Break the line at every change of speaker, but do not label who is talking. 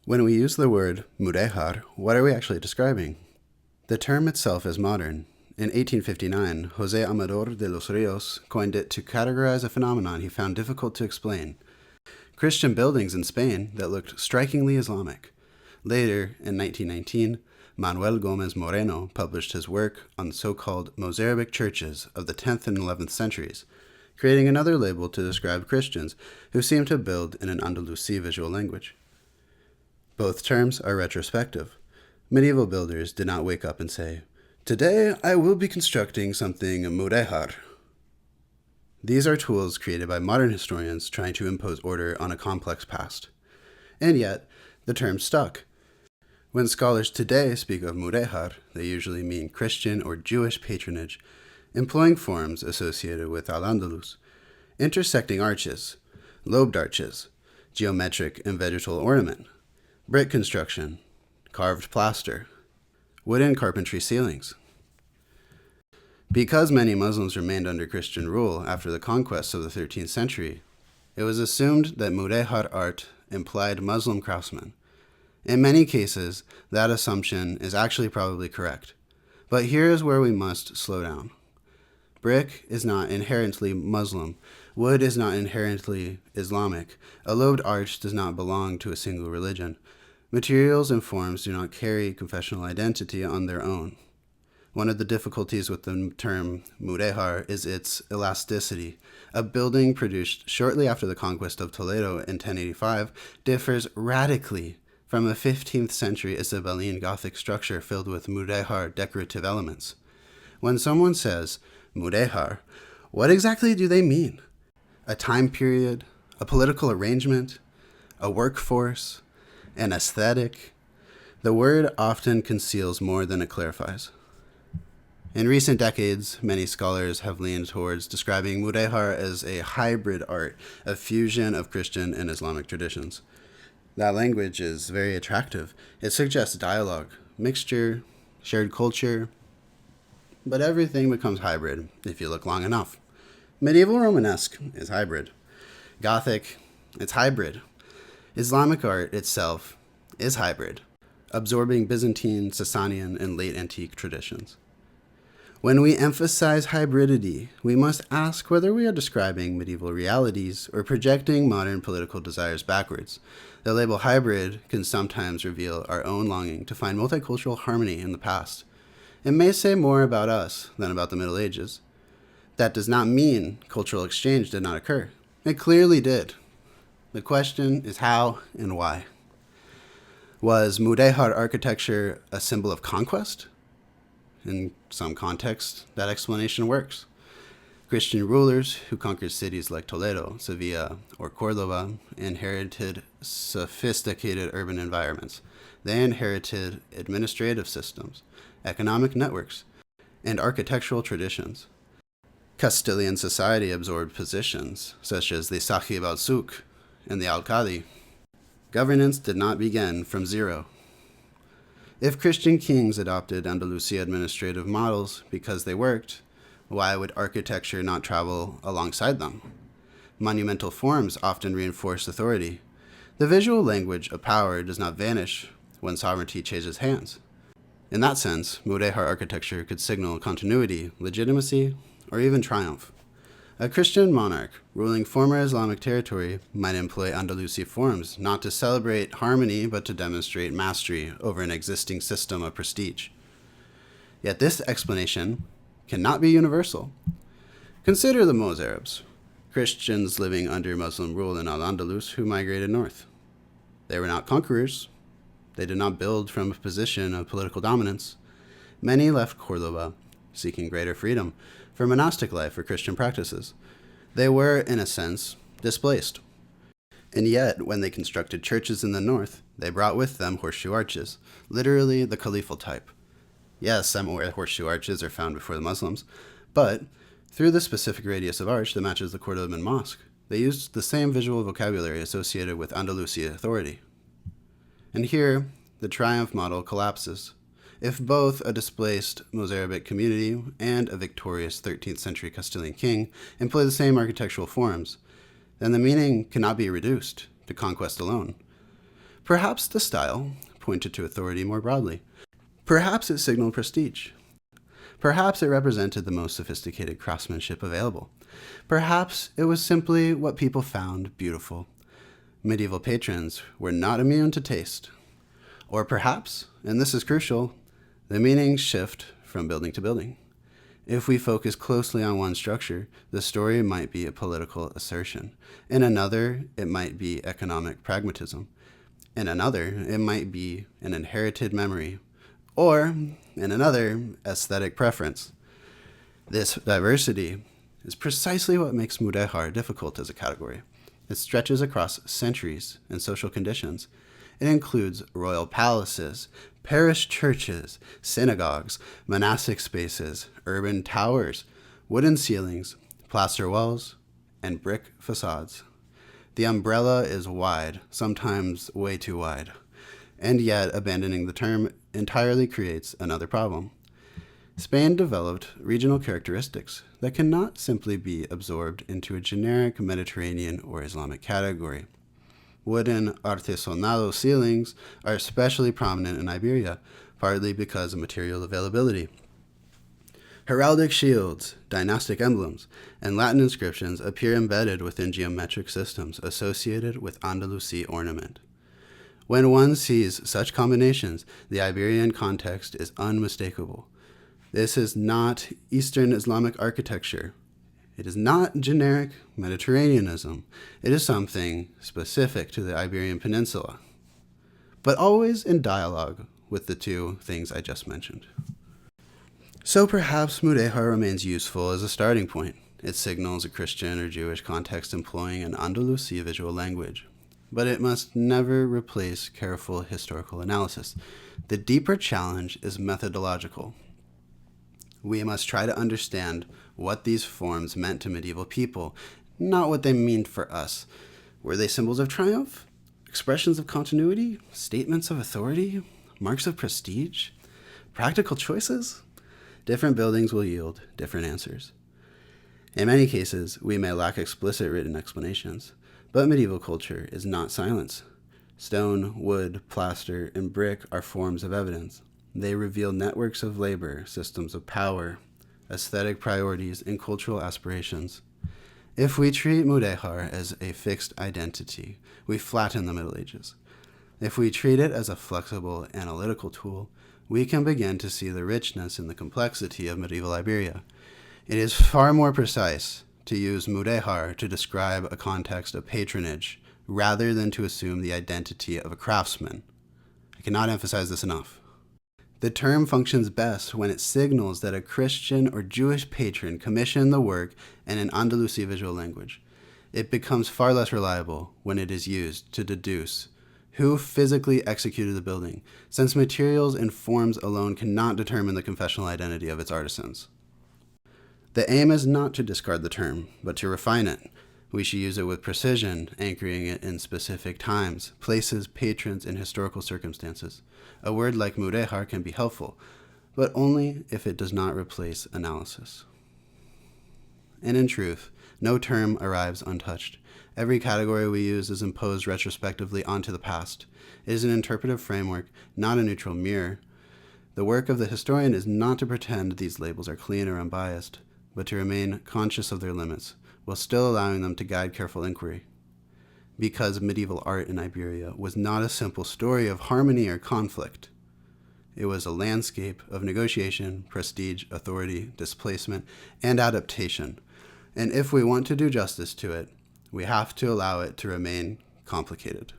When we use the word Mudéjar, what are we actually describing? The term itself is modern. In 1859, José Amador de los Ríos coined it to categorize a phenomenon he found difficult to explain: Christian buildings in Spain that looked strikingly Islamic. Later, in 1919, Manuel Gómez Moreno published his work on so-called Mozarabic churches of the 10th and 11th centuries, creating another label to describe Christians who seemed to build in an Andalusi visual language. Both terms are retrospective. Medieval builders did not wake up and say, "Today I will be constructing something Mudéjar." These are tools created by modern historians trying to impose order on a complex past. And yet, the term stuck. When scholars today speak of Mudéjar, they usually mean Christian or Jewish patronage, employing forms associated with Al-Andalus, intersecting arches, lobed arches, geometric and vegetal ornament, brick construction, carved plaster, wooden carpentry ceilings. Because many Muslims remained under Christian rule after the conquests of the 13th century, it was assumed that Mudéjar art implied Muslim craftsmen. In many cases, that assumption is actually probably correct. But here is where we must slow down. Brick is not inherently Muslim. Wood is not inherently Islamic. A lobed arch does not belong to a single religion. Materials and forms do not carry confessional identity on their own. One of the difficulties with the term Mudéjar is its elasticity. A building produced shortly after the conquest of Toledo in 1085 differs radically from a 15th century Isabelline Gothic structure filled with Mudéjar decorative elements. When someone says Mudéjar, what exactly do they mean? A time period, a political arrangement, a workforce, an aesthetic? The word often conceals more than it clarifies. In recent decades, many scholars have leaned towards describing Mudéjar as a hybrid art, a fusion of Christian and Islamic traditions. That language is very attractive. It suggests dialogue, mixture, shared culture, but everything becomes hybrid if you look long enough. Medieval Romanesque is hybrid. Gothic, it's hybrid. Islamic art itself is hybrid, absorbing Byzantine, Sasanian, and late antique traditions. When we emphasize hybridity, we must ask whether we are describing medieval realities or projecting modern political desires backwards. The label hybrid can sometimes reveal our own longing to find multicultural harmony in the past. It may say more about us than about the Middle Ages. That does not mean cultural exchange did not occur. It clearly did. The question is how and why. Was Mudéjar architecture a symbol of conquest? In some contexts, that explanation works. Christian rulers who conquered cities like Toledo, Sevilla, or Córdoba inherited sophisticated urban environments. They inherited administrative systems, economic networks, and architectural traditions. Castilian society absorbed positions such as the Sahib al-Suk and the Alcalde. Governance did not begin from zero. If Christian kings adopted Andalusi administrative models because they worked, why would architecture not travel alongside them? Monumental forms often reinforce authority. The visual language of power does not vanish when sovereignty changes hands. In that sense, Mudéjar architecture could signal continuity, legitimacy, or even triumph. A Christian monarch ruling former Islamic territory might employ Andalusi forms not to celebrate harmony but to demonstrate mastery over an existing system of prestige. Yet this explanation cannot be universal. Consider the Mozarabs, Christians living under Muslim rule in Al-Andalus who migrated north. They were not conquerors. They did not build from a position of political dominance. Many left Córdoba, seeking greater freedom, for monastic life or Christian practices. They were, in a sense, displaced. And yet, when they constructed churches in the north, they brought with them horseshoe arches, literally the caliphal type. Yes, I'm aware horseshoe arches are found before the Muslims, but through the specific radius of arch that matches the Cordoban mosque, they used the same visual vocabulary associated with Andalusi authority. And here, the triumph model collapses. If both a displaced Mozarabic community and a victorious 13th century Castilian king employ the same architectural forms, then the meaning cannot be reduced to conquest alone. Perhaps the style pointed to authority more broadly. Perhaps it signaled prestige. Perhaps it represented the most sophisticated craftsmanship available. Perhaps it was simply what people found beautiful. Medieval patrons were not immune to taste. Or perhaps, and this is crucial, the meanings shift from building to building. If we focus closely on one structure, the story might be a political assertion. In another, it might be economic pragmatism. In another, it might be an inherited memory. Or, in another, aesthetic preference. This diversity is precisely what makes Mudéjar difficult as a category. It stretches across centuries and social conditions. It includes royal palaces, parish churches, synagogues, monastic spaces, urban towers, wooden ceilings, plaster walls, and brick facades. The umbrella is wide, sometimes way too wide, and yet abandoning the term entirely creates another problem. Spain developed regional characteristics that cannot simply be absorbed into a generic Mediterranean or Islamic category. Wooden artesanal ceilings are especially prominent in Iberia, partly because of material availability. Heraldic shields, dynastic emblems, and Latin inscriptions appear embedded within geometric systems associated with Andalusi ornament. When one sees such combinations, the Iberian context is unmistakable. This is not Eastern Islamic architecture. It is not generic Mediterraneanism. It is something specific to the Iberian Peninsula, but always in dialogue with the two things I just mentioned. So perhaps Mudéjar remains useful as a starting point. It signals a Christian or Jewish context employing an Andalusi visual language, but it must never replace careful historical analysis. The deeper challenge is methodological. We must try to understand what these forms meant to medieval people, not what they mean for us. Were they symbols of triumph? Expressions of continuity? Statements of authority? Marks of prestige? Practical choices? Different buildings will yield different answers. In many cases, we may lack explicit written explanations, but medieval culture is not silence. Stone, wood, plaster, and brick are forms of evidence. They reveal networks of labor, systems of power, aesthetic priorities, and cultural aspirations. If we treat Mudéjar as a fixed identity, we flatten the Middle Ages. If we treat it as a flexible analytical tool, we can begin to see the richness and the complexity of medieval Iberia. It is far more precise to use Mudéjar to describe a context of patronage rather than to assume the identity of a craftsman. I cannot emphasize this enough. The term functions best when it signals that a Christian or Jewish patron commissioned the work in an Andalusi visual language. It becomes far less reliable when it is used to deduce who physically executed the building, since materials and forms alone cannot determine the confessional identity of its artisans. The aim is not to discard the term, but to refine it. We should use it with precision, anchoring it in specific times, places, patrons, and historical circumstances. A word like Mudéjar can be helpful, but only if it does not replace analysis. And in truth, no term arrives untouched. Every category we use is imposed retrospectively onto the past. It is an interpretive framework, not a neutral mirror. The work of the historian is not to pretend these labels are clean or unbiased, but to remain conscious of their limits, while still allowing them to guide careful inquiry. Because medieval art in Iberia was not a simple story of harmony or conflict. It was a landscape of negotiation, prestige, authority, displacement, and adaptation. And if we want to do justice to it, we have to allow it to remain complicated.